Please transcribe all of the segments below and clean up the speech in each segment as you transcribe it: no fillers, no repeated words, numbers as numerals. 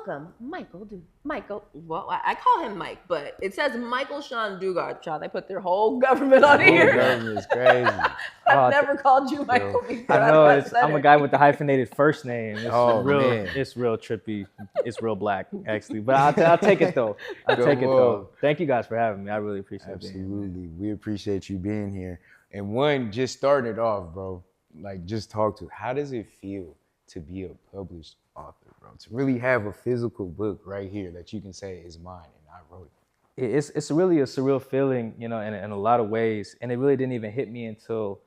welcome Michael. Well, I call him Mike, but it says Michael Sean Dugar. Child, they put their whole government on here. Government is crazy. I've never called you Michael before. I know. I'm a guy with the hyphenated first name. It's man. It's real trippy. It's real black, actually. But I'll take it though. I'll take it though. Thank you guys for having me. I really appreciate it. Absolutely. We appreciate you being here. And one, just starting it off, bro, like just talk to, how does it feel to be a published author, bro? To really have a physical book right here that you can say is mine and I wrote it. It's really a surreal feeling, you know, in a lot of ways. And it really didn't even hit me until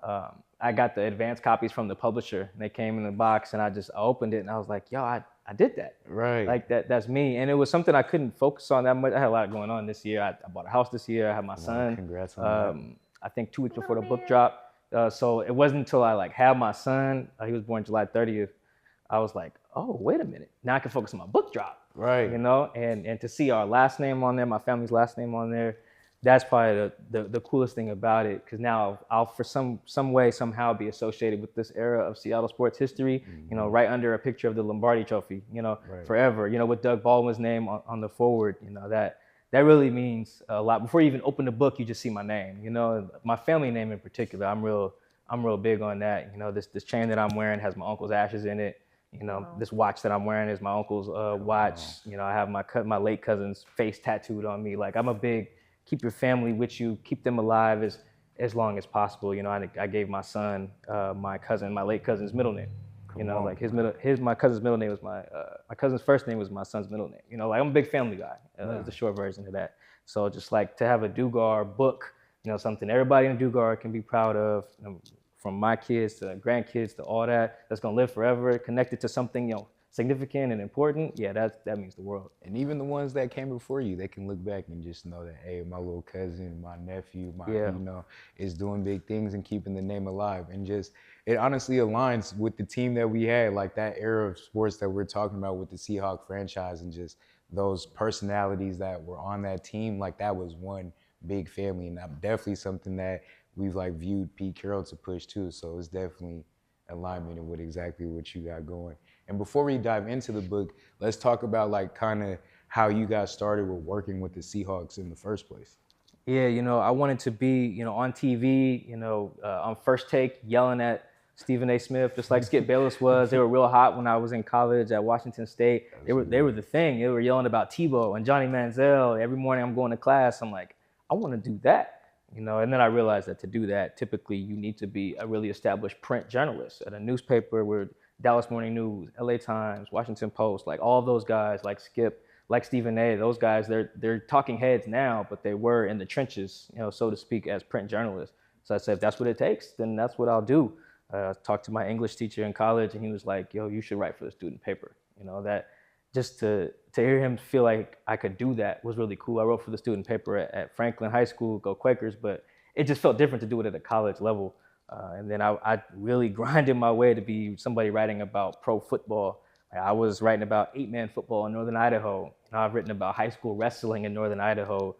I got the advanced copies from the publisher. And they came in the box and I opened it and I was like, yo, I did that. Right. Like that's me. And it was something I couldn't focus on that much. I had a lot going on this year. I bought a house this year. I had my son. Congrats on that. I think 2 weeks before the book dropped. So it wasn't until I like had my son, he was born July 30th, I was like, oh, wait a minute. Now I can focus on my book drop. Right. You know, and to see our last name on there, my family's last name on there, that's probably the coolest thing about it. Because now I'll for some way, somehow be associated with this era of Seattle sports history, you know, right under a picture of the Lombardi Trophy, you know, forever, you know, with Doug Baldwin's name on the forward, you know, that really means a lot. Before you even open the book, you just see my name, you know, my family name in particular. I'm real big on that. You know, this chain that I'm wearing has my uncle's ashes in it. You know, this watch that I'm wearing is my uncle's watch. You know, I have my late cousin's face tattooed on me. Like, I'm a big keep your family with you, keep them alive as long as possible. You know, I gave my son my late cousin's middle name. You know, like my cousin's middle name was my cousin's first name was my son's middle name. You know, like I'm a big family guy. Is the short version of that. So just like to have a Dugar book, you know, something everybody in Dugar can be proud of, you know, from my kids to grandkids to all that's gonna live forever, connected to something, you know, significant and important. Yeah, that means the world. And even the ones that came before you, they can look back and just know that, hey, my little cousin, my nephew, you know, is doing big things and keeping the name alive. And just, it honestly aligns with the team that we had, like that era of sports that we're talking about with the Seahawks franchise and just those personalities that were on that team. Like that was one big family, and definitely something that we've like viewed Pete Carroll to push too. So it's definitely alignment with exactly what you got going. And before we dive into the book, let's talk about like kind of how you guys started with working with the Seahawks in the first place. Yeah, you know, I wanted to be, you know, on TV, you know, on First Take, yelling at Stephen A. Smith, just like Skip Bayless was. They were real hot when I was in college at Washington State. They were the thing. They were yelling about Tebow and Johnny Manziel. Every morning I'm going to class, I'm like, I want to do that. You know, and then I realized that to do that, typically you need to be a really established print journalist at a newspaper where Dallas Morning News, LA Times, Washington Post, like all those guys, like Skip, like Stephen A., those guys, they're talking heads now, but they were in the trenches, you know, so to speak, as print journalists. So I said, if that's what it takes, then that's what I'll do. I talked to my English teacher in college, and he was like, yo, you should write for the student paper. You know, that just to hear him feel like I could do that was really cool. I wrote for the student paper at Franklin High School, go Quakers, but it just felt different to do it at a college level. And then I really grinded my way to be somebody writing about pro football. I was writing about 8-man football in Northern Idaho. You know, I've written about high school wrestling in Northern Idaho,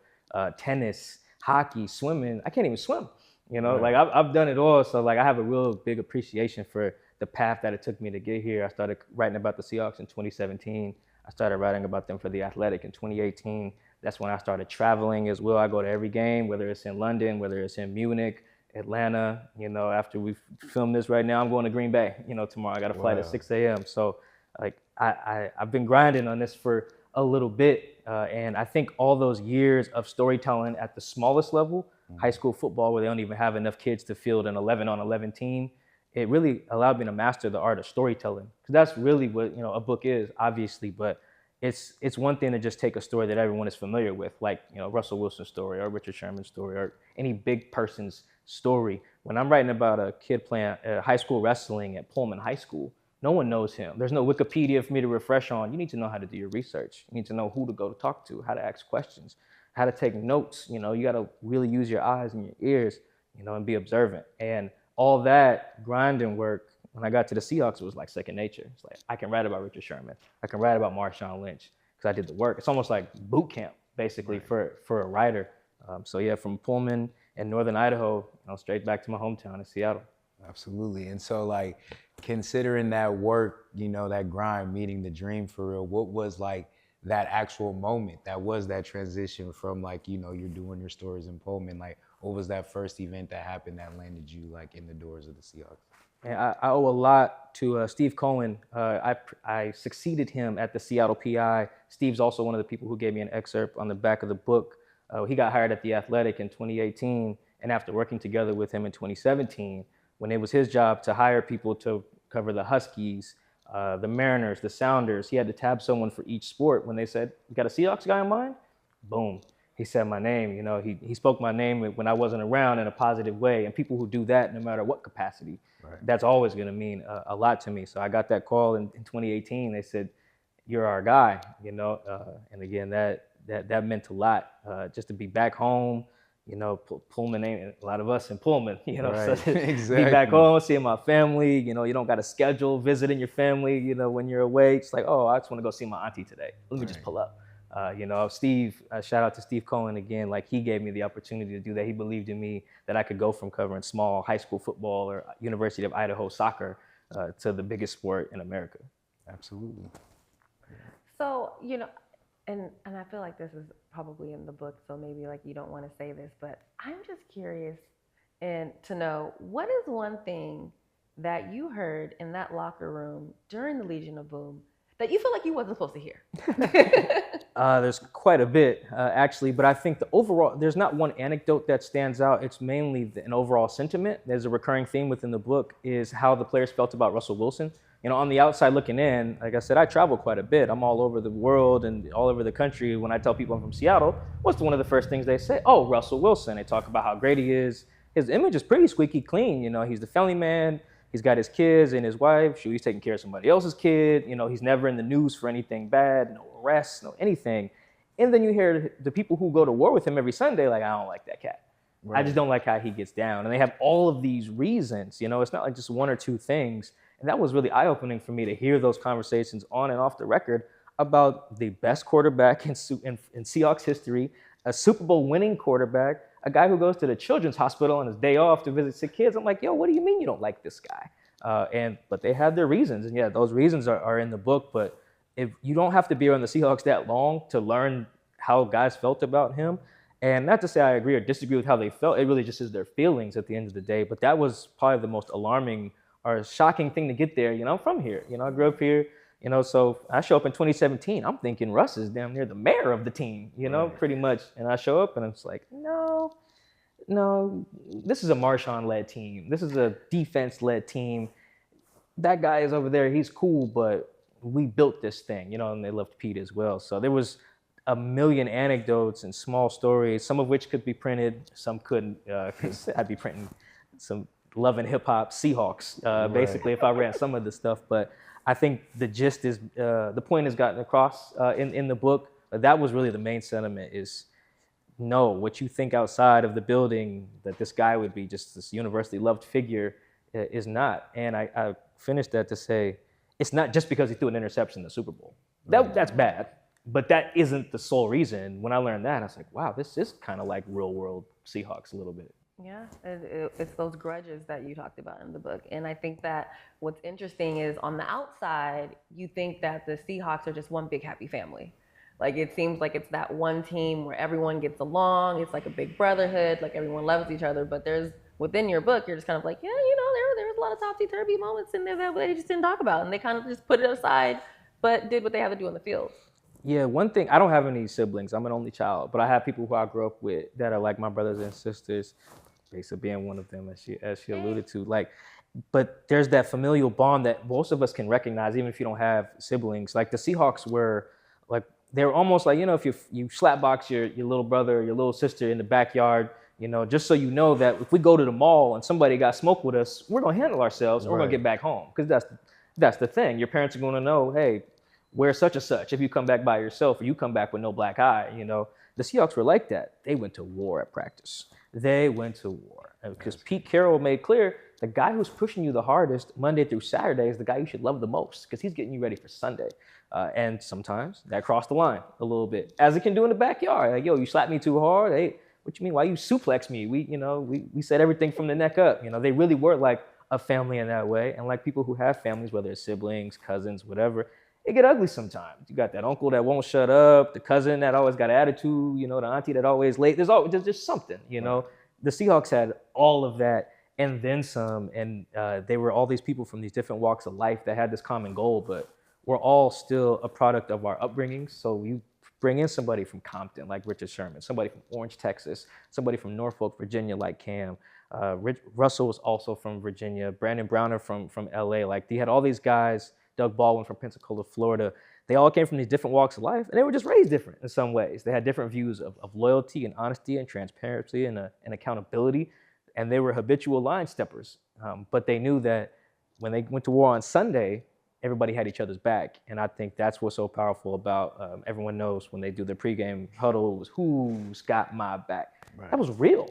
tennis, hockey, swimming. I can't even swim. You know, like I've done it all. So like I have a real big appreciation for the path that it took me to get here. I started writing about the Seahawks in 2017. I started writing about them for The Athletic in 2018. That's when I started traveling as well. I go to every game, whether it's in London, whether it's in Munich, Atlanta. You know, after we film this right now, I'm going to Green Bay, you know, tomorrow. I got a flight at 6 a.m. So like I've been grinding on this for a little bit. And I think all those years of storytelling at the smallest level, high school football, where they don't even have enough kids to field an 11-on-11 team, it really allowed me to master the art of storytelling. Because that's really what, you know, a book is, obviously, but it's one thing to just take a story that everyone is familiar with, like, you know, Russell Wilson's story or Richard Sherman's story or any big person's story. When I'm writing about a kid playing high school wrestling at Pullman High School, no one knows him. There's no Wikipedia for me to refresh on. You need to know how to do your research. You need to know who to go to talk to, how to ask questions, how to take notes. You know, you got to really use your eyes and your ears, you know, and be observant. And all that grinding work, when I got to the Seahawks, it was like second nature. It's like, I can write about Richard Sherman. I can write about Marshawn Lynch because I did the work. It's almost like boot camp, basically, for a writer. So yeah, from Pullman and Northern Idaho, you know, straight back to my hometown in Seattle. Absolutely. And so like, considering that work, that grind, meeting the dream for real, what was like that actual moment that was that transition from like, you're doing your stories in Pullman, like what was that first event that happened that landed you like in the doors of the Seahawks? And I owe a lot to Steve Cohen. I succeeded him at the Seattle PI. Steve's also one of the people who gave me an excerpt on the back of the book. He got hired at The Athletic in 2018, and after working together with him in 2017, when it was his job to hire people to cover the Huskies, the Mariners, the Sounders, he had to tab someone for each sport. When they said, "You got a Seahawks guy in mind?" Boom. He said my name. He spoke my name when I wasn't around in a positive way. And people who do that, no matter what capacity, that's always going to mean a lot to me. So I got that call in 2018. They said, "You're our guy," and again, that meant a lot. Just to be back home, Pullman ain't a lot of us in Pullman, Right. so Exactly. be back home, seeing my family, you don't got a schedule visiting your family, when you're away. It's like, oh, I just want to go see my auntie today. Let me just pull up. Steve, shout out to Steve Cohen again. Like, he gave me the opportunity to do that. He believed in me that I could go from covering small high school football or University of Idaho soccer to the biggest sport in America. Absolutely. So, and I feel like this is probably in the book, so maybe like you don't want to say this, but I'm just curious and to know, what is one thing that you heard in that locker room during the Legion of Boom that you feel like you wasn't supposed to hear? There's quite a bit, actually, but I think there's not one anecdote that stands out. It's mainly an overall sentiment. There's a recurring theme within the book is how the players felt about Russell Wilson. On the outside looking in, like I said, I travel quite a bit. I'm all over the world and all over the country. When I tell people I'm from Seattle, what's one of the first things they say? Oh, Russell Wilson. They talk about how great he is. His image is pretty squeaky clean. He's the family man. He's got his kids and his wife. He's taking care of somebody else's kid. He's never in the news for anything bad, no arrests, no anything. And then you hear the people who go to war with him every Sunday, like, I don't like that cat. Right. I just don't like how he gets down. And they have all of these reasons. It's not like just one or two things. And that was really eye-opening for me to hear those conversations on and off the record about the best quarterback in Seahawks history, a Super Bowl winning quarterback, a guy who goes to the children's hospital on his day off to visit sick kids. I'm like, yo, what do you mean you don't like this guy? But they had their reasons. And yeah, those reasons are in the book. But if you don't have to be around the Seahawks that long to learn how guys felt about him. And not to say I agree or disagree with how they felt. It really just is their feelings at the end of the day. But that was probably the most alarming or shocking thing to get there. I'm from here. I grew up here. So I show up in 2017. I'm thinking Russ is damn near the mayor of the team, right. Pretty much. And I show up and it's like, no, this is a Marshawn-led team. This is a defense-led team. That guy is over there. He's cool, but we built this thing, and they loved Pete as well. So there was a million anecdotes and small stories, some of which could be printed, some couldn't, because I'd be printing some Love and Hip Hop Seahawks, basically, if I ran some of the stuff. But I think the gist is, the point has gotten across in the book. That was really the main sentiment is, no, what you think outside of the building, that this guy would be just this universally loved figure, is not. And I finished that to say, it's not just because he threw an interception in the Super Bowl. That's bad, but that isn't the sole reason. When I learned that, I was like, wow, this is kind of like real world Seahawks a little bit. Yeah, it's those grudges that you talked about in the book. And I think that what's interesting is on the outside, you think that the Seahawks are just one big happy family. Like, it seems like it's that one team where everyone gets along. It's like a big brotherhood, like everyone loves each other. But within your book, you're just kind of like, yeah, there's a lot of topsy-turvy moments in there that they just didn't talk about. And they kind of just put it aside, but did what they had to do on the field. Yeah, one thing, I don't have any siblings. I'm an only child, but I have people who I grew up with that are like my brothers and sisters. Besa being one of them, as she alluded to. But there's that familial bond that most of us can recognize, even if you don't have siblings. Like, the Seahawks were like, they're almost like, if you slapbox your little brother or your little sister in the backyard, just so you know that if we go to the mall and somebody got smoked with us, we're gonna handle ourselves and we're gonna get back home. Because that's the thing. Your parents are gonna know, hey, where's such and such if you come back by yourself or you come back with no black eye. The Seahawks were like that. They went to war at practice. They went to war. Because Pete Carroll made clear, the guy who's pushing you the hardest Monday through Saturday is the guy you should love the most, because he's getting you ready for Sunday. And sometimes that crossed the line a little bit, as it can do in the backyard. Like, yo, you slapped me too hard. Hey, what you mean? Why you suplex me? We said everything from the neck up. They really were like a family in that way. And like people who have families, whether it's siblings, cousins, whatever, it get ugly sometimes. You got that uncle that won't shut up, the cousin that always got attitude, the auntie that always late. There's just something, The Seahawks had all of that and then some. And they were all these people from these different walks of life that had this common goal, but we're all still a product of our upbringings. So you bring in somebody from Compton like Richard Sherman, somebody from Orange, Texas, somebody from Norfolk, Virginia like Cam. Russell was also from Virginia, Brandon Browner from LA. Like they had all these guys, Doug Baldwin from Pensacola, Florida. They all came from these different walks of life, and they were just raised different in some ways. They had different views of loyalty and honesty and transparency and accountability, and they were habitual line steppers. But they knew that when they went to war on Sunday, everybody had each other's back. And I think that's what's so powerful about everyone knows when they do their pregame huddle, was who's got my back. Right. That was real.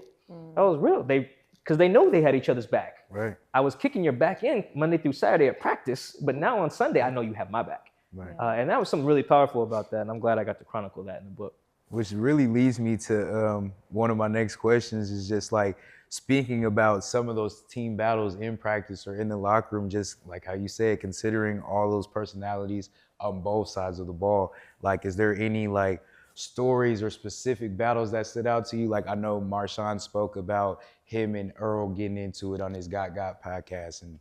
That was real. Because they know they had each other's back. Right. I was kicking your back in Monday through Saturday at practice, but now on Sunday, I know you have my back. Right. And that was something really powerful about that, and I'm glad I got to chronicle that in the book. Which really leads me to one of my next questions is just like speaking about some of those team battles in practice or in the locker room, just like how you said, considering all those personalities on both sides of the ball. Like, is there any like stories or specific battles that stood out to you? Like I know Marshawn spoke about him and Earl getting into it on his Got podcast, and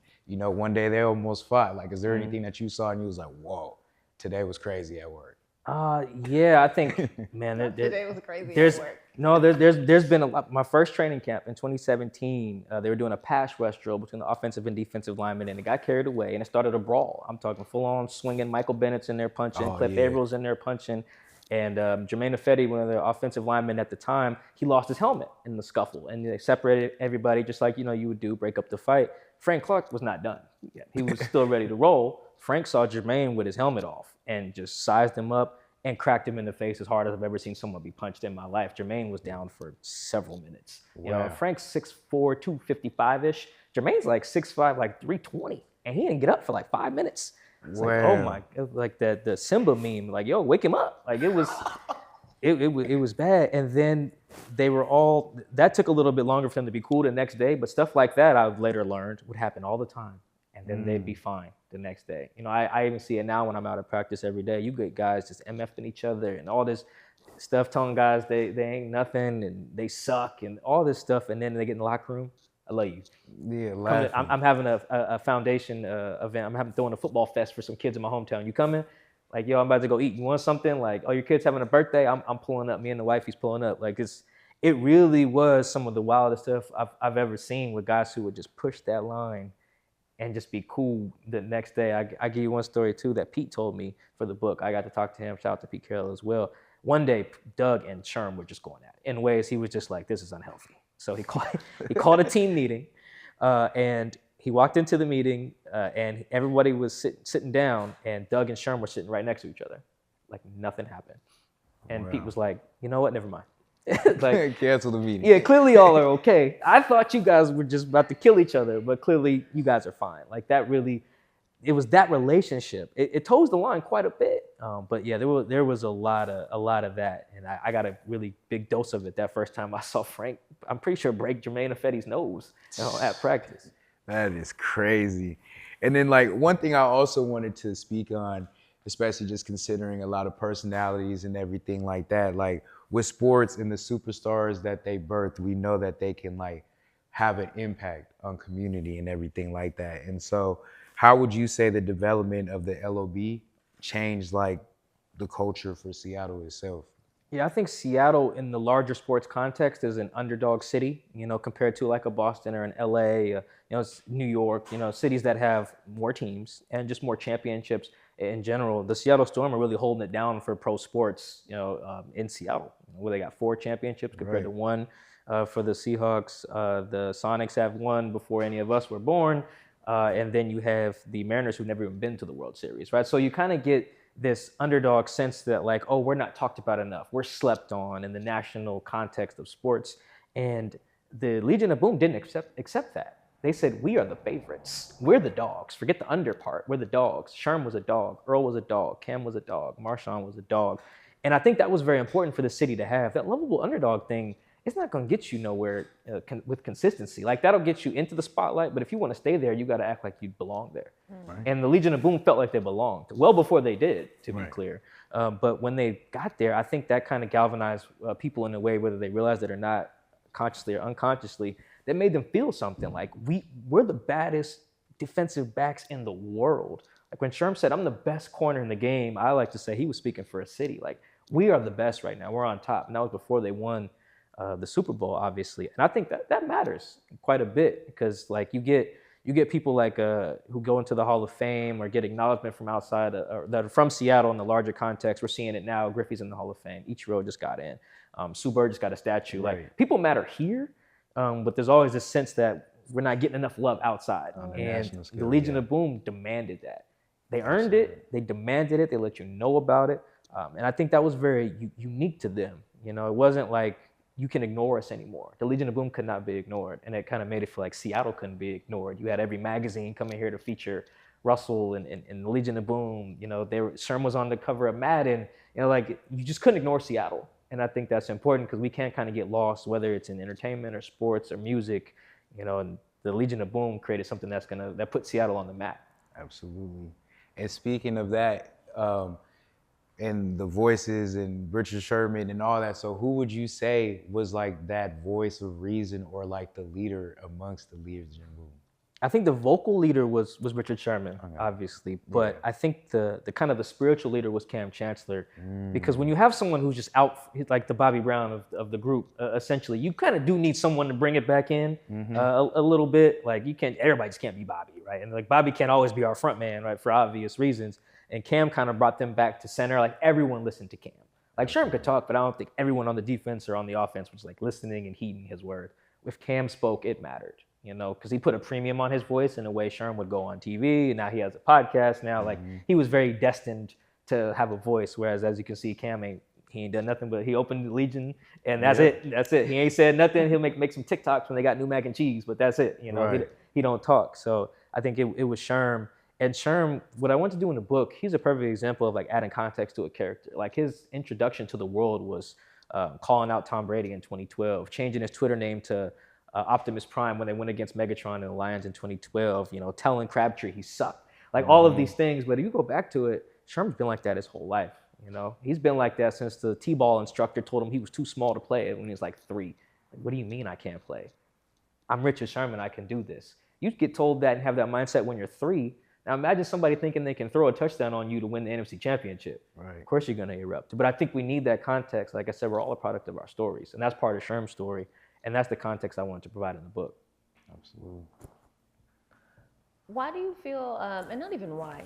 one day they almost fought. Like, is there anything that you saw and you was like, whoa, today was crazy at work? Yeah, I think, man, today was crazy at work. No, there's been a lot. My first training camp in 2017, they were doing a pass rush drill between the offensive and defensive linemen, and it got carried away, and it started a brawl. I'm talking full-on swinging. Michael Bennett's in there punching, Cliff Avril's in there punching, and Jermaine Ifedi, one of the offensive linemen at the time, he lost his helmet in the scuffle, and they separated everybody just like you would do, break up the fight. Frank Clark was not done yet. He was still ready to roll. Frank saw Jermaine with his helmet off and just sized him up and cracked him in the face as hard as I've ever seen someone be punched in my life. Jermaine was down for several minutes. Wow. Frank's 6'4", 255-ish. Jermaine's like 6'5", like 320, and he didn't get up for like 5 minutes. It's like, oh my, like the Simba meme, like, yo, wake him up. Like it was bad. And then they were all, that took a little bit longer for them to be cool the next day, but stuff like that I've later learned would happen all the time. And then they'd be fine the next day. I even see it now when I'm out of practice every day. You get guys just MFing each other and all this stuff, telling guys they ain't nothing and they suck and all this stuff. And then they get in the locker room. I love you. Yeah, laughing. I'm having a foundation event. I'm throwing a football fest for some kids in my hometown. You coming? Like, yo, I'm about to go eat. You want something? Like, oh, your kid's having a birthday? I'm pulling up. Me and the wife, he's pulling up. Like, it really was some of the wildest stuff I've ever seen with guys who would just push that line and just be cool the next day. I give you one story, too, that Pete told me for the book. I got to talk to him. Shout out to Pete Carroll as well. One day, Doug and Sherm were just going at it in ways he was just like, this is unhealthy. So he called a team meeting, and he walked into the meeting, and everybody was sitting down, and Doug and Sherm were sitting right next to each other. Like nothing happened. And wow. Pete was like, you know what, never mind. Like, cancel the meeting. Yeah, clearly y'all are okay. I thought you guys were just about to kill each other, but clearly you guys are fine. Like that really, it was that relationship. It toes the line quite a bit. But yeah, there was a lot of that, and I got a really big dose of it that first time I saw Frank. I'm pretty sure break Jermaine Ifedi's nose at practice. That is crazy. And then like one thing I also wanted to speak on, especially just considering a lot of personalities and everything like that, like with sports and the superstars that they birth, we know that they can like have an impact on community and everything like that. And so how would you say the development of the LOB changed like the culture for Seattle itself? Yeah, I think Seattle in the larger sports context is an underdog city, compared to like a Boston or an LA, New York, cities that have more teams and just more championships in general. The Seattle Storm are really holding it down for pro sports, in Seattle, where they got 4 championships compared to 1 for the Seahawks. The Sonics have 1 before any of us were born. And then you have the Mariners who've never even been to the World Series, right? So you kind of get this underdog sense that like, oh, we're not talked about enough. We're slept on in the national context of sports. And the Legion of Boom didn't accept that. They said, we are the favorites. We're the dogs. Forget the under part. We're the dogs. Sherm was a dog. Earl was a dog. Cam was a dog. Marshawn was a dog. And I think that was very important for the city to have. That lovable underdog thing it's not going to get you nowhere with consistency. Like, that'll get you into the spotlight, but if you want to stay there, you got to act like you belong there. Right. And the Legion of Boom felt like they belonged, well before they did, to be clear. But when they got there, I think that kind of galvanized people in a way, whether they realized it or not, consciously or unconsciously, that made them feel something. Like, we're the baddest defensive backs in the world. Like, when Sherm said, I'm the best corner in the game, I like to say he was speaking for a city. Like, we are the best right now. We're on top. And that was before they won the Super Bowl, obviously. And I think that matters quite a bit, because like you get people like who go into the Hall of Fame or get acknowledgement from outside or that are from Seattle in the larger context. We're seeing it now. Griffey's in the Hall of Fame. Ichiro just got in. Sue Bird just got a statue. Right. Like, people matter here, but there's always this sense that we're not getting enough love outside. And the Legion of Boom demanded that. They earned it. They demanded it. They let you know about it. And I think that was very unique to them. You know, it wasn't like, you can ignore us anymore. The Legion of Boom could not be ignored. And it kind of made it feel like Seattle couldn't be ignored. You had every magazine coming here to feature Russell and the Legion of Boom. You know, Sherm was on the cover of Madden. You know, like, you just couldn't ignore Seattle. And I think that's important, because we can't kind of get lost, whether it's in entertainment or sports or music. You know, and the Legion of Boom created something that put Seattle on the map. Absolutely. And speaking of that, and the voices and Richard Sherman and all that, so who would you say was like that voice of reason, or like the leader amongst the leaders in Boom? I think the vocal leader was Richard Sherman, obviously, but I think the kind of the spiritual leader was Cam Chancellor, because when you have someone who's just out, like the Bobby Brown of the group, essentially, you kind of do need someone to bring it back in a little bit. Like, everybody just can't be Bobby, right? And like, Bobby can't always be our front man, right, for obvious reasons. And Cam kind of brought them back to center. Like, everyone listened to Cam. Like, Sherman could talk, but I don't think everyone on the defense or on the offense was like listening and heeding his word. If Cam spoke, it mattered, you know, because he put a premium on his voice in a way Sherman would go on TV. And now he has a podcast now. Like, he was very destined to have a voice. Whereas, as you can see, Cam he ain't done nothing but he opened the Legion, and that's it. That's it. He ain't said nothing. He'll make some TikToks when they got new mac and cheese, but that's it. You know, he don't talk. So I think it was Sherm. And Sherm, what I want to do in the book, he's a perfect example of like adding context to a character. Like, his introduction to the world was calling out Tom Brady in 2012, changing his Twitter name to Optimus Prime when they went against Megatron and the Lions in 2012, you know, telling Crabtree he sucked. Like, all of these things. But if you go back to it, Sherman's been like that his whole life. You know, he's been like that since the T-ball instructor told him he was too small to play when he was like 3. Like, what do you mean I can't play? I'm Richard Sherman. I can do this. You get told that and have that mindset when you're 3. Now imagine somebody thinking they can throw a touchdown on you to win the NFC Championship. Right. Of course you're going to erupt. But I think we need that context. Like I said, we're all a product of our stories. And that's part of Sherm's story. And that's the context I wanted to provide in the book. Absolutely. Why do you feel, and not even why,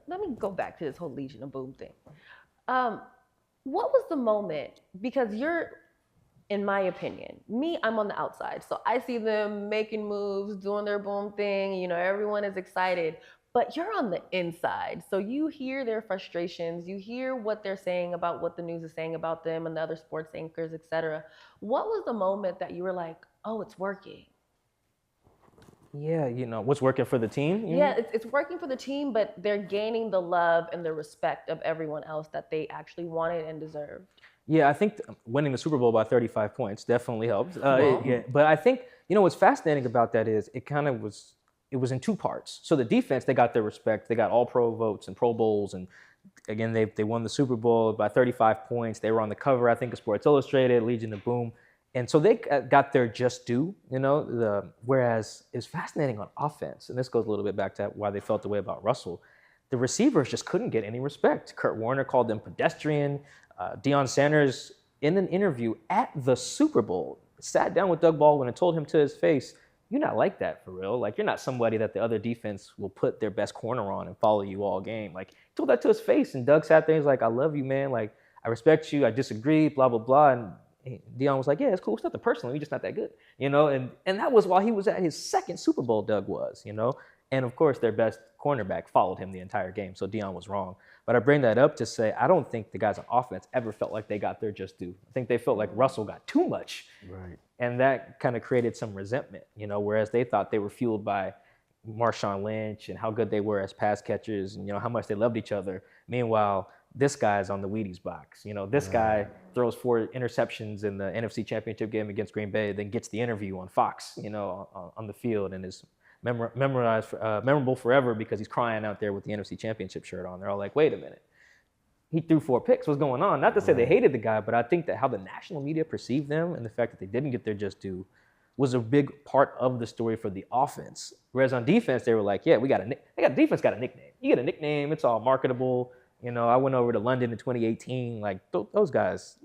let me go back to this whole Legion of Boom thing. What was the moment, because you're, in my opinion, I'm on the outside. So I see them making moves, doing their boom thing, you know, everyone is excited. But you're on the inside, so you hear their frustrations, you hear what they're saying about what the news is saying about them and the other sports anchors, et cetera. What was the moment that you were like, oh, it's working? Yeah, you know, what's working for the team? Yeah, it's working for the team, but they're gaining the love and the respect of everyone else that they actually wanted and deserved. Yeah, I think winning the Super Bowl by 35 points definitely helped. Yeah, but I think, you know, what's fascinating about that is it was in 2 parts. So the defense, they got their respect. They got all pro votes and Pro Bowls. And again, they won the Super Bowl by 35 points. They were on the cover, I think, of Sports Illustrated, Legion of Boom. And so they got their just due, you know, whereas it's fascinating on offense. And this goes a little bit back to why they felt the way about Russell. The receivers just couldn't get any respect. Kurt Warner called them pedestrian. Deion Sanders, in an interview at the Super Bowl, sat down with Doug Baldwin and told him to his face, you're not like that for real. Like, you're not somebody that the other defense will put their best corner on and follow you all game. Like, he told that to his face, and Doug sat there and he's like, I love you, man. Like, I respect you. I disagree, blah, blah, blah. And Deion was like, yeah, it's cool. It's nothing personal. You're just not that good, you know? And that was while he was at his 2nd Super Bowl, Doug was, you know? And, of course, their best cornerback followed him the entire game, so Deion was wrong. But I bring that up to say I don't think the guys on offense ever felt like they got their just due. I think they felt like Russell got too much. Right. And that kind of created some resentment, you know, whereas they thought they were fueled by Marshawn Lynch and how good they were as pass catchers and, you know, how much they loved each other. Meanwhile, this guy's on the Wheaties box. You know, this guy throws 4 interceptions in the NFC Championship game against Green Bay, then gets the interview on Fox, you know, on the field, and is memorable forever because he's crying out there with the NFC Championship shirt on. They're all like, wait a minute. He threw 4 picks. What's going on? Not to say they hated the guy, but I think that how the national media perceived them and the fact that they didn't get their just due was a big part of the story for the offense. Whereas on defense, they were like, yeah, defense got a nickname. You get a nickname, it's all marketable. You know, I went over to London in 2018. Like those guys,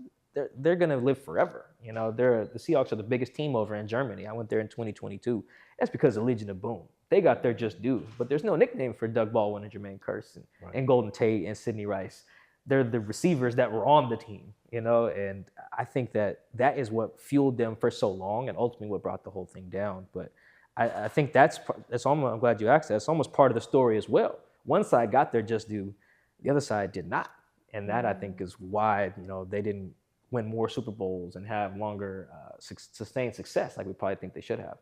they're gonna live forever. You know, the Seahawks are the biggest team over in Germany. I went there in 2022. That's because of Legion of Boom. They got their just due, but there's no nickname for Doug Baldwin and Jermaine Kearse and Golden Tate and Sidney Rice. They're the receivers that were on the team, you know, and I think that is what fueled them for so long and ultimately what brought the whole thing down. But I think that's almost, I'm glad you asked that. It's almost part of the story as well. One side got their just due, the other side did not. And that I think is why, you know, they didn't win more Super Bowls and have longer sustained success like we probably think they should have.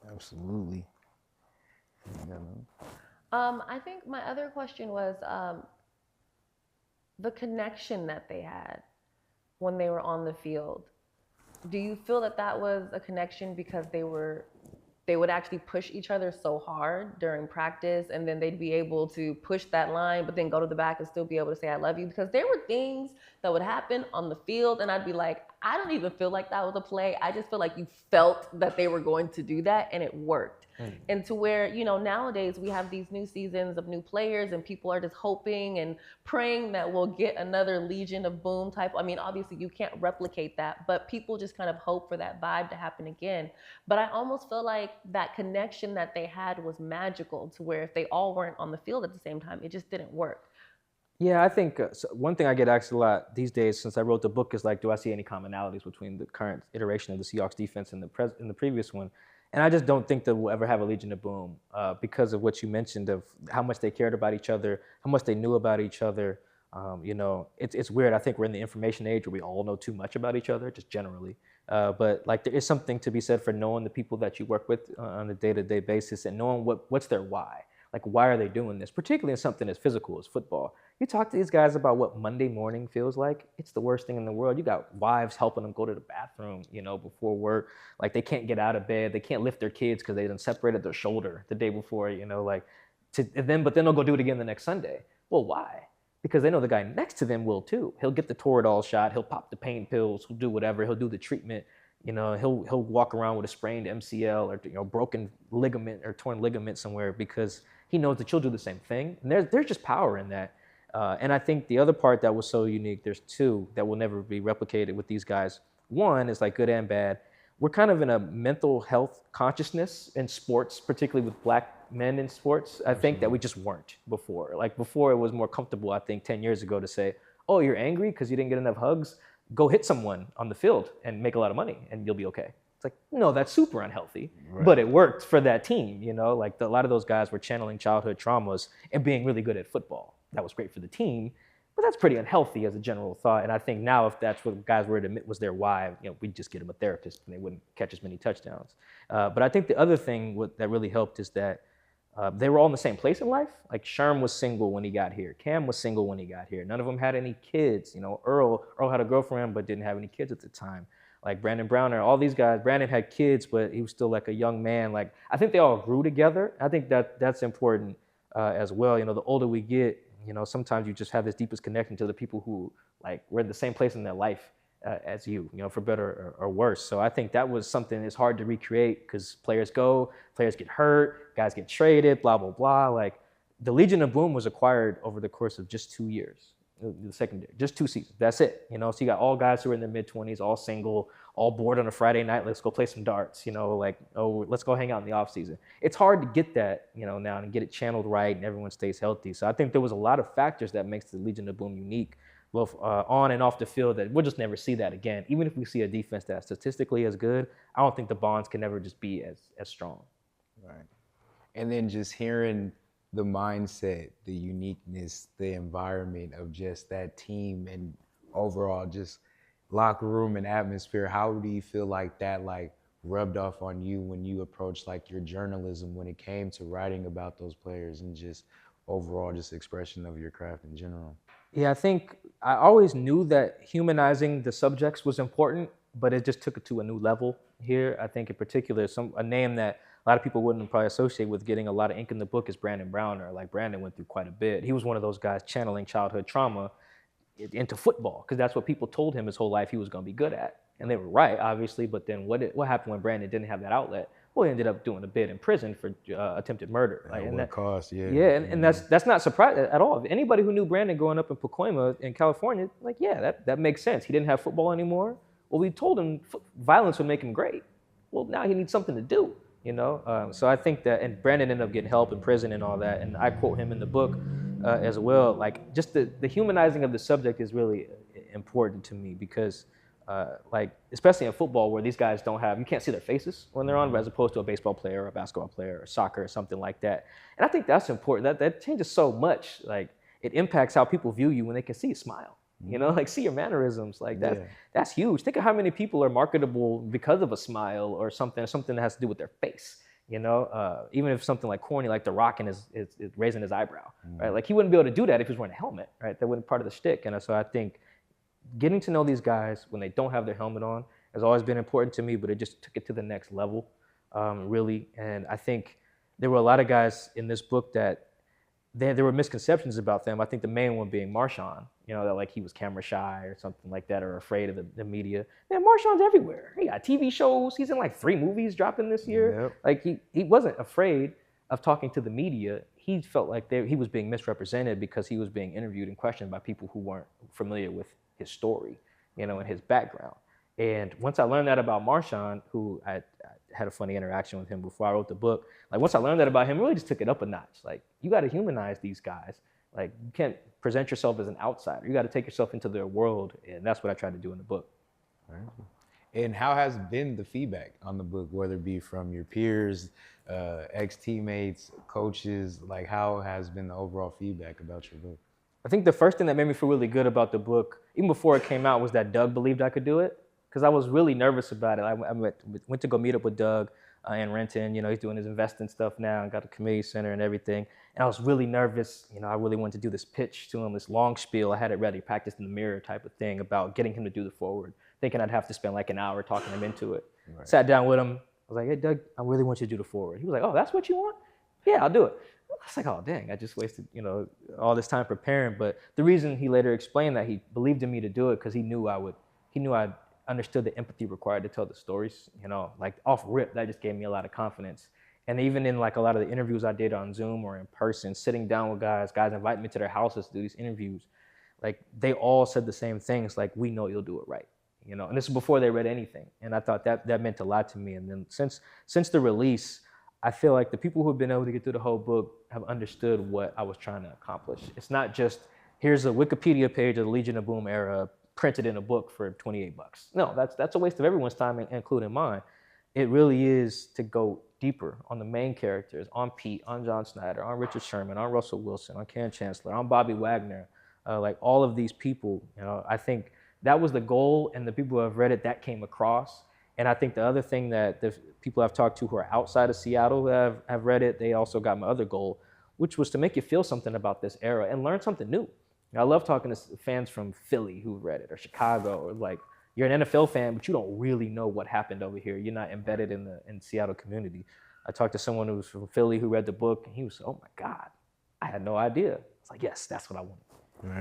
Absolutely. I think my other question was, the connection that they had when they were on the field. Do you feel that was a connection because they would actually push each other so hard during practice, and then they'd be able to push that line, but then go to the back and still be able to say, I love you? Because there were things that would happen on the field, and I'd be like, I don't even feel like that was a play. I just feel like you felt that they were going to do that, and it worked. And to where, you know, nowadays we have these new seasons of new players and people are just hoping and praying that we'll get another Legion of Boom type. I mean, obviously you can't replicate that, but people just kind of hope for that vibe to happen again. But I almost feel like that connection that they had was magical, to where if they all weren't on the field at the same time, it just didn't work. Yeah, I think so one thing I get asked a lot these days since I wrote the book is like, do I see any commonalities between the current iteration of the Seahawks defense and the previous one? And I just don't think that we'll ever have a Legion of Boom because of what you mentioned of how much they cared about each other, how much they knew about each other. You know, it's weird. I think we're in the information age where we all know too much about each other, just generally. But like there is something to be said for knowing the people that you work with on a day-to-day basis and knowing what's their why. Like, why are they doing this? Particularly in something as physical as football. You talk to these guys about what Monday morning feels like. It's the worst thing in the world. You got wives helping them go to the bathroom, you know, before work. Like, they can't get out of bed. They can't lift their kids because they done separated their shoulder the day before, you know, like, but then they'll go do it again the next Sunday. Well, why? Because they know the guy next to them will too. He'll get the Toradol shot. He'll pop the pain pills. He'll do whatever. He'll do the treatment. You know, he'll walk around with a sprained MCL or, you know, broken ligament or torn ligament somewhere because he knows that you'll do the same thing. And there's just power in that. And I think the other part that was so unique, there's two that will never be replicated with these guys. One is like good and bad. We're kind of in a mental health consciousness in sports, particularly with black men in sports. I think that we just weren't before. Like before it was more comfortable, I think 10 years ago to say, oh, you're angry because you didn't get enough hugs? Go hit someone on the field and make a lot of money and you'll be okay. It's like, no, that's super unhealthy, but it worked for that team, you know, like a lot of those guys were channeling childhood traumas and being really good at football. That was great for the team, but that's pretty unhealthy as a general thought. And I think now if that's what guys were to admit was their why, you know, we'd just get them a therapist and they wouldn't catch as many touchdowns. But I think the other thing that really helped is that they were all in the same place in life. Like Sherman was single when he got here. Cam was single when he got here. None of them had any kids. You know, Earl had a girlfriend but didn't have any kids at the time. Like Brandon Browner, all these guys. Brandon had kids, but he was still like a young man. Like I think they all grew together. I think that's important as well. You know, the older we get, you know, sometimes you just have this deepest connection to the people who like were in the same place in their life as you know, for better or worse. So I think that was something that's hard to recreate because players get hurt, guys get traded, blah, blah, blah. Like the Legion of Boom was acquired over the course of just 2 years. The secondary, just 2 seasons. That's it. You know, so you got all guys who are in their mid-20s, all single, all bored on a Friday night. Let's go play some darts. You know, like, oh, let's go hang out in the off season. It's hard to get that, you know, now and get it channeled right and everyone stays healthy. So I think there was a lot of factors that makes the Legion of Boom unique, both on and off the field, that we'll just never see that again. Even if we see a defense that's statistically as good, I don't think the bonds can ever just be as strong. Right. And then just hearing the mindset, the uniqueness, the environment of just that team and overall just locker room and atmosphere, how do you feel like that like rubbed off on you when you approached like your journalism when it came to writing about those players and just overall just expression of your craft in general? Yeah, I think I always knew that humanizing the subjects was important, but it just took it to a new level here. I think in particular, a name that a lot of people wouldn't probably associate with getting a lot of ink in the book is Brandon Browner. Like Brandon went through quite a bit. He was one of those guys channeling childhood trauma into football because that's what people told him his whole life he was going to be good at, and they were right, obviously. But then what happened when Brandon didn't have that outlet? Well, he ended up doing a bit in prison for attempted murder. Like, and that cost, yeah. Yeah, and that's not surprising at all. If anybody who knew Brandon growing up in Pacoima in California, like, yeah, that makes sense. He didn't have football anymore. Well, we told him violence would make him great. Well, now he needs something to do, you know? So I think that, and Brandon ended up getting help in prison and all that, and I quote him in the book as well. Like, just the humanizing of the subject is really important to me because like, especially in football where these guys you can't see their faces when they're on, as opposed to a baseball player or a basketball player or soccer or something like that. And I think that's important. That changes so much. Like, it impacts how people view you when they can see you smile, you know, like see your mannerisms. Like that's huge. Think of how many people are marketable because of a smile or something that has to do with their face. You know, even if something like corny, like The Rock and is raising his eyebrow, right? Like, he wouldn't be able to do that if he was wearing a helmet, right? That wasn't part of the shtick. And so I think getting to know these guys when they don't have their helmet on has always been important to me, but it just took it to the next level, really. And I think there were a lot of guys in this book that there were misconceptions about them. I think the main one being Marshawn, you know, that like he was camera shy or something like that, or afraid of the media. Man, Marshawn's everywhere. He got TV shows. He's in like 3 movies dropping this year. Yep. Like he wasn't afraid of talking to the media. He felt like he was being misrepresented because he was being interviewed and questioned by people who weren't familiar with his story, you know, and his background. And once I learned that about Marshawn, who I had a funny interaction with him before I wrote the book, like once I learned that about him, it really just took it up a notch. Like, you got to humanize these guys. Like, you can't present yourself as an outsider. You got to take yourself into their world, and that's what I tried to do in the book. Right. And how has been the feedback on the book, whether it be from your peers, ex-teammates, coaches? Like, how has been the overall feedback about your book? I think the first thing that made me feel really good about the book, even before it came out, was that Doug believed I could do it, because I was really nervous about it. I went to go meet up with Doug in Renton. You know, he's doing his investing stuff now and got a community center and everything. And I was really nervous. You know, I really wanted to do this pitch to him, this long spiel. I had it ready, practiced in the mirror type of thing about getting him to do the forward, thinking I'd have to spend like an hour talking him into it. Right. Sat down with him. I was like, hey, Doug, I really want you to do the forward. He was like, oh, that's what you want? Yeah, I'll do it. I was like, oh, dang, I just wasted, you know, all this time preparing. But the reason he later explained that he believed in me to do it because he knew I understood the empathy required to tell the stories, you know, like off rip, that just gave me a lot of confidence. And even in like a lot of the interviews I did on Zoom or in person, sitting down with guys invite me to their houses to do these interviews, like they all said the same things, like, we know you'll do it right, you know, and this is before they read anything. And I thought that meant a lot to me. And then since the release, I feel like the people who have been able to get through the whole book have understood what I was trying to accomplish. It's not just, here's a Wikipedia page of the Legion of Boom era printed in a book for $28. No, that's a waste of everyone's time, including mine. It really is to go deeper on the main characters, on Pete, on John Snyder, on Richard Sherman, on Russell Wilson, on Ken Chancellor, on Bobby Wagner, like all of these people. You know, I think that was the goal, and the people who have read it, that came across. And I think the other thing that the people I've talked to who are outside of Seattle that have read it, they also got my other goal, which was to make you feel something about this era and learn something new. I love talking to fans from Philly who've read it, or Chicago, or like, you're an NFL fan, but you don't really know what happened over here. You're not embedded in the Seattle community. I talked to someone who was from Philly who read the book, and he was, oh my God, I had no idea. It's like, yes, that's what I want,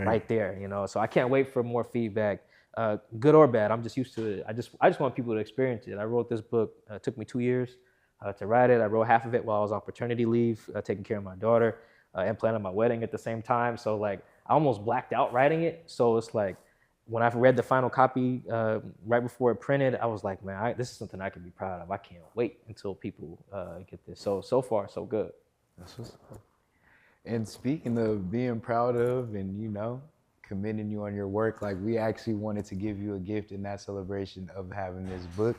right there, you know. So I can't wait for more feedback, good or bad. I'm just used to it. I just want people to experience it. I wrote this book. It took me 2 years to write it. I wrote half of it while I was on paternity leave, taking care of my daughter, and planning my wedding at the same time. So like, I almost blacked out writing it. So it's like, when I read the final copy right before it printed, I was like, man, this is something I can be proud of. I can't wait until people get this. So far, so good. That's what's up. And speaking of being proud of and, you know, commending you on your work, like, we actually wanted to give you a gift in that celebration of having this book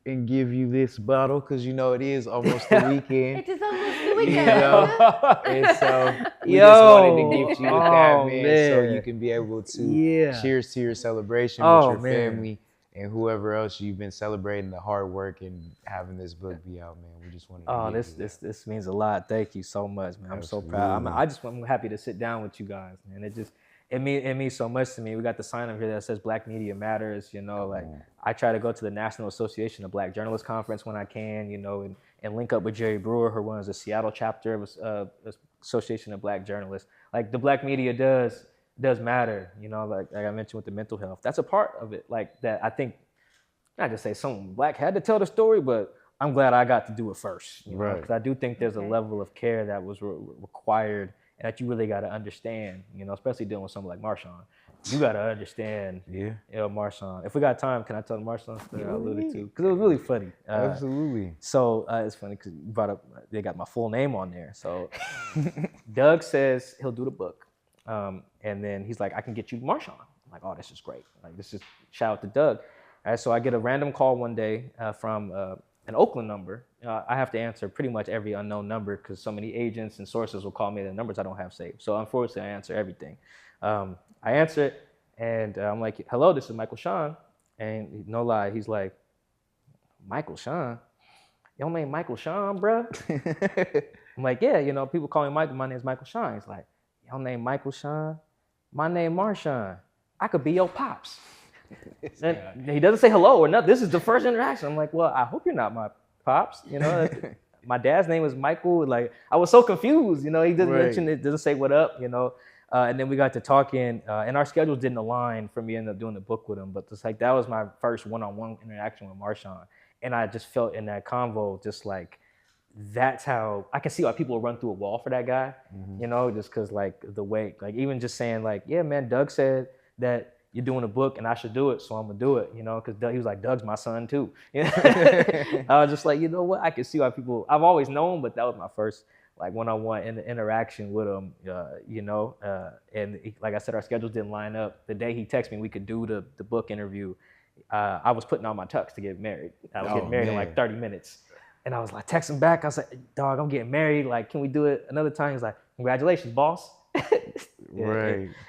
and give you this bottle, because, you know, it is almost the weekend. It is almost the weekend. You know? And so we just wanted to gift you with that, man, so you can be able to cheers to your celebration with your family and whoever else you've been celebrating the hard work and having this book be out, man. We just wanted to this means a lot. Thank you so much, man. I'm so proud. I'm happy to sit down with you guys, man. it means so much to me. We got the sign up here that says Black Media Matters. You know, like I try to go to the National Association of Black Journalists conference when I can. You know, and link up with Jerry Brewer, who runs the Seattle chapter of Association of Black Journalists. Like the Black media does matter. You know, like I mentioned with the mental health, that's a part of it. Like that, I think not to say someone Black had to tell the story, but I'm glad I got to do it first. You know, because I do think there's a level of care that was required. And that you really got to understand, you know, especially dealing with someone like Marshawn. You got to understand, Marshawn. If we got time, can I tell the Marshawn story I alluded to? Because it was really funny. Absolutely. So it's funny because you brought up, they got my full name on there. So Doug says he'll do the book. And then he's like, I can get you Marshawn. I'm like, oh, this is great. Like, this is shout out to Doug. All right, so I get a random call one day from an Oakland number. I have to answer pretty much every unknown number because so many agents and sources will call me the numbers I don't have saved. So unfortunately, I answer everything. I answer it, and I'm like, hello, this is Michael Sean. And no lie, he's like, Michael Sean? Your name Michael Sean, bruh? I'm like, yeah, you know, people call me Michael. My name's Michael Sean. He's like, your name Michael Sean? My name Marshawn. I could be your pops. And he doesn't say hello or nothing. This is the first interaction. I'm like, well, I hope you're not my pops. You know, my dad's name is Michael. Like, I was so confused. You know, he doesn't mention it, doesn't say what up. You know, and then we got to talking, and our schedules didn't align for me to end up doing the book with him. But it's like that was my first one-on-one interaction with Marshawn, and I just felt in that convo, just like that's how I can see why people run through a wall for that guy. You know, just because like the way, like even just saying like, yeah, man, Doug said that you're doing a book and I should do it, so I'm gonna do it, you know, because he was like, Doug's my son too. I was just like, you know what, I can see why people, I've always known, but that was my first like one-on-one interaction with him, you know, and like I said, our schedules didn't line up. The day he texted me we could do the book interview, I was putting on my tux to get married. I was getting married in like 30 minutes. And I was like, text him back, I was like, dog, I'm getting married, like, can we do it another time? He's like, congratulations, boss.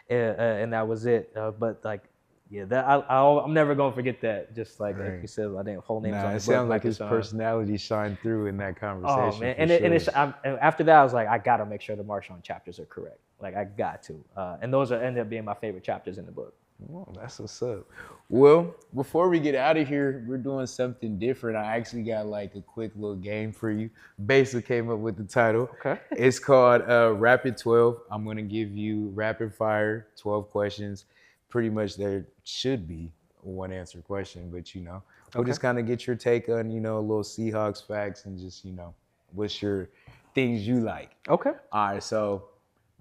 And that was it. But like, yeah, that I'm never gonna forget that. Just like you said, I didn't whole names on the book. It sounds like his personality shined through in that conversation. Oh man, and after that, I was like, I gotta make sure the Marshawn chapters are correct. Like I got to, and those ended up being my favorite chapters in the book. Oh, that's what's up. Well, before we get out of here, we're doing something different. I actually got like a quick little game for you. Besa came up with the title. Okay. It's called Rapid 12. I'm going to give you rapid fire 12 questions. Pretty much there should be a one answer question, but you know, we'll just kind of get your take on, you know, a little Seahawks facts and just, you know, what's your things you like. Okay. All right. So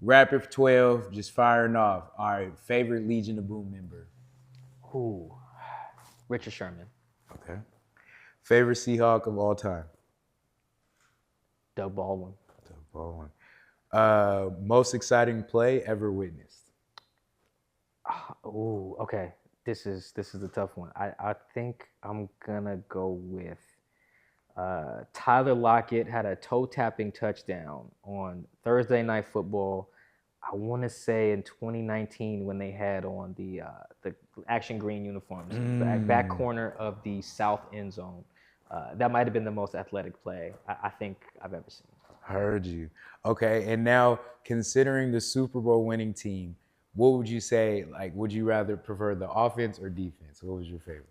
rapid 12, just firing off. All right, favorite Legion of Boom member? Ooh, Richard Sherman. Okay. Favorite Seahawk of all time? Doug Baldwin. Doug Baldwin. Most exciting play ever witnessed? Ooh, okay. This is a tough one. I think I'm gonna go with Tyler Lockett had a toe-tapping touchdown on Thursday Night Football. I want to say in 2019 when they had on the action green uniforms, back corner of the south end zone. That might have been the most athletic play I think I've ever seen. Heard you. Okay, and now considering the Super Bowl winning team, what would you say? Like, would you rather prefer the offense or defense? What was your favorite?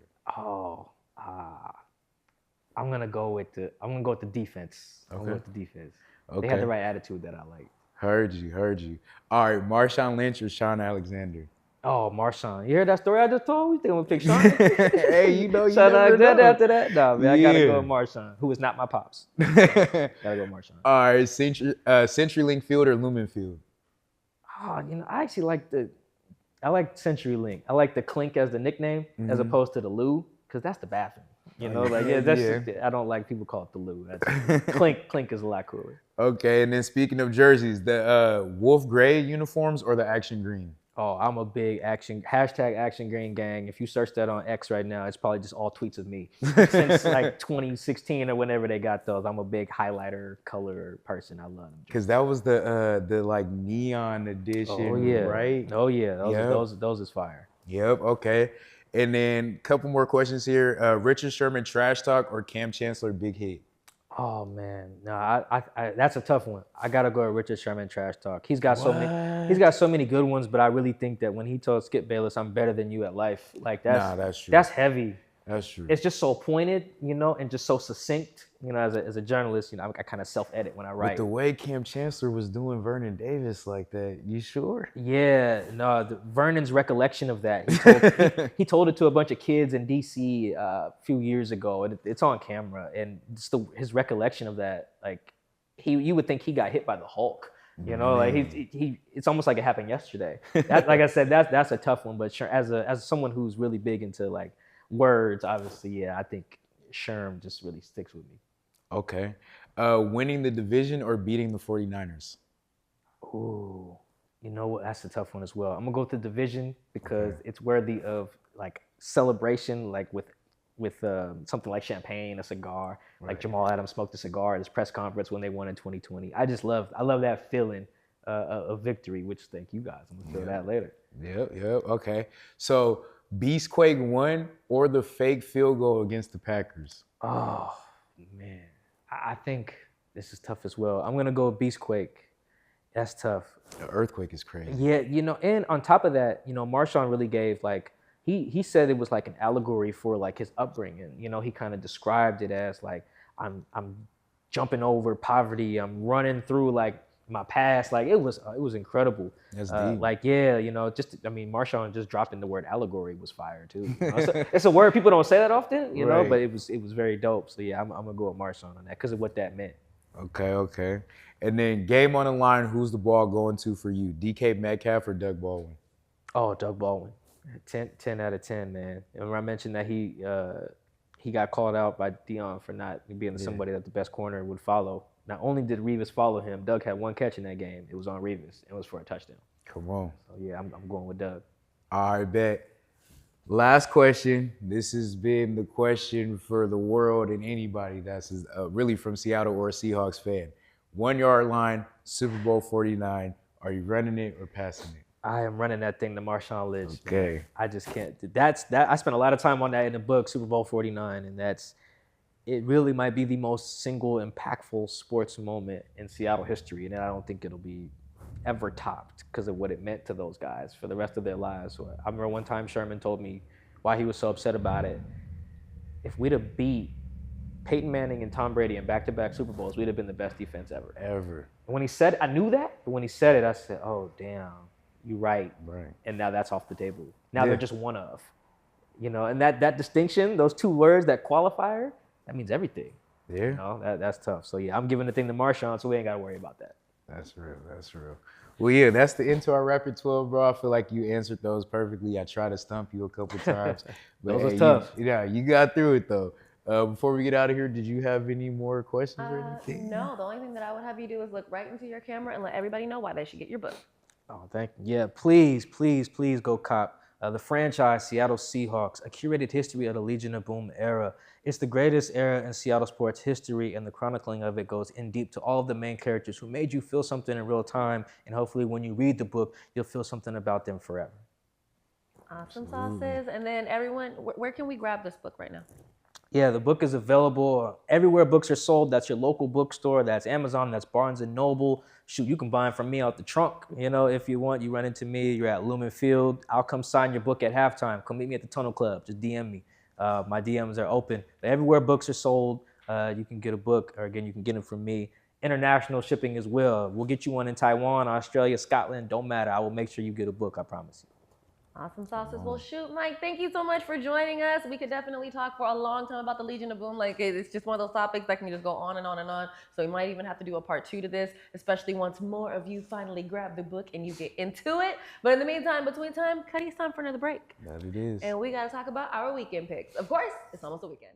I'm gonna go with the defense. I'm gonna go with the defense. Okay. They had the right attitude that I like. Heard you. All right, Marshawn Lynch or Sean Alexander? Oh, Marshawn. You heard that story I just told? You think I'm gonna pick Sean? Hey, you know, Sean Alexander after that? No, man, I gotta go with Marshawn, who is not my pops. Gotta go with Marshawn. All right, CenturyLink Field or Lumen Field? Oh, you know, I actually like CenturyLink. I like the Clink as the nickname as opposed to the Lou, because that's the bathroom. You know, I don't like people call it the Lou. Clink is a lot cooler. Okay, and then speaking of jerseys, the Wolf Gray uniforms or the Action Green? Oh, I'm a big Action Green gang. If you search that on X right now, it's probably just all tweets of me. Since like 2016 or whenever they got those, I'm a big highlighter color person. I love them. Because that was the like neon edition, right? Oh yeah, those is fire. Yep. Okay. And then a couple more questions here. Richard Sherman trash talk or Cam Chancellor big hit? Oh man, no, I that's a tough one. I gotta go with Richard Sherman trash talk. He's got so many good ones, but I really think that when he told Skip Bayless, "I'm better than you at life," like That's true. that's heavy. That's true. It's just so pointed, and just so succinct. As a journalist, I kind of self-edit when I write. With the way Cam Chancellor was doing Vernon Davis like that, you sure? Yeah, no, Vernon's recollection of that. He told it to a bunch of kids in D.C. A few years ago, and it's on camera. And just his recollection of that, like, you would think he got hit by the Hulk. Like it's almost like it happened yesterday. Like I said, that's a tough one. But as someone who's really big into like words, obviously, yeah, I think Sherm just really sticks with me. Okay. Winning the division or beating the 49ers? Ooh, you know what? That's a tough one as well. I'm gonna go with the division because it's worthy of like celebration, like with something like champagne, a cigar. Right. Like Jamal Adams smoked a cigar at his press conference when they won in 2020. I love that feeling of victory. Which thank you guys. I'm gonna feel that later. Yep. Okay. So Beastquake won or the fake field goal against the Packers? Oh man, I think this is tough as well. I'm gonna go with Beastquake. That's tough. The earthquake is crazy. Yeah, and on top of that, Marshawn really gave like he said it was like an allegory for like his upbringing. He kind of described it as like I'm jumping over poverty. I'm running through like my past. Like it was incredible. That's deep. Like Marshawn just dropped in the word allegory was fire too. It's a word people don't say that often, right. But it was very dope. So yeah, I'm gonna go with Marshawn on that because of what that meant. Okay. And then game on the line, who's the ball going to for you? DK Metcalf or Doug Baldwin? Oh, Doug Baldwin. 10 out of 10, man. Remember I mentioned that he got called out by Dion for not being somebody that the best corner would follow. Not only did Revis follow him, Doug had one catch in that game. It was on Revis. It was for a touchdown. Come on. So yeah, I'm going with Doug. All right, bet. Last question. This has been the question for the world and anybody that's really from Seattle or a Seahawks fan. 1 yard line, Super Bowl 49. Are you running it or passing it? I am running that thing to Marshawn Lynch. Okay. Man. I just can't. I spent a lot of time on that in the book, Super Bowl 49, and it really might be the most single impactful sports moment in Seattle history, and I don't think it'll be ever topped because of what it meant to those guys for the rest of their lives. So I remember one time Sherman told me why he was so upset about it. If we'd have beat Peyton Manning and Tom Brady in back-to-back Super Bowls, we'd have been the best defense ever. And when he said it, I knew that, but when he said it, I said, oh, damn, you're right. Right. And now that's off the table. Now they're just one of. And that distinction, those two words, that qualifier, that means everything. Yeah. That's tough. So, yeah, I'm giving the thing to Marshawn, so we ain't got to worry about that. That's real. Well, yeah, that's the end to our Rapid 12, bro. I feel like you answered those perfectly. I tried to stump you a couple times. But those are tough. You got through it, though. Before we get out of here, did you have any more questions or anything? No, the only thing that I would have you do is look right into your camera and let everybody know why they should get your book. Oh, thank you. Yeah, please go cop the franchise Seattle Seahawks, a curated history of the Legion of Boom era. It's the greatest era in Seattle sports history, and the chronicling of it goes in deep to all of the main characters who made you feel something in real time, and hopefully when you read the book, you'll feel something about them forever. Awesome sauces. And then everyone, where can we grab this book right now? Yeah, the book is available everywhere books are sold. That's your local bookstore. That's Amazon. That's Barnes & Noble. Shoot, you can buy them from me out the trunk. If you want, you run into me. You're at Lumen Field. I'll come sign your book at halftime. Come meet me at the Tunnel Club. Just DM me. My DMs are open. Everywhere books are sold, you can get a book, or again, you can get them from me. International shipping as well. We'll get you one in Taiwan, Australia, Scotland. Don't matter. I will make sure you get a book. I promise you. Awesome sauces. Well, shoot, Mike, thank you so much for joining us. We could definitely talk for a long time about the Legion of Boom. Like, it's just one of those topics that can just go on and on and on. So we might even have to do a part 2 to this, especially once more of you finally grab the book and you get into it. But in the meantime, between time, Cuddy, it's time for another break. That it is. And we got to talk about our weekend picks. Of course, it's almost a weekend.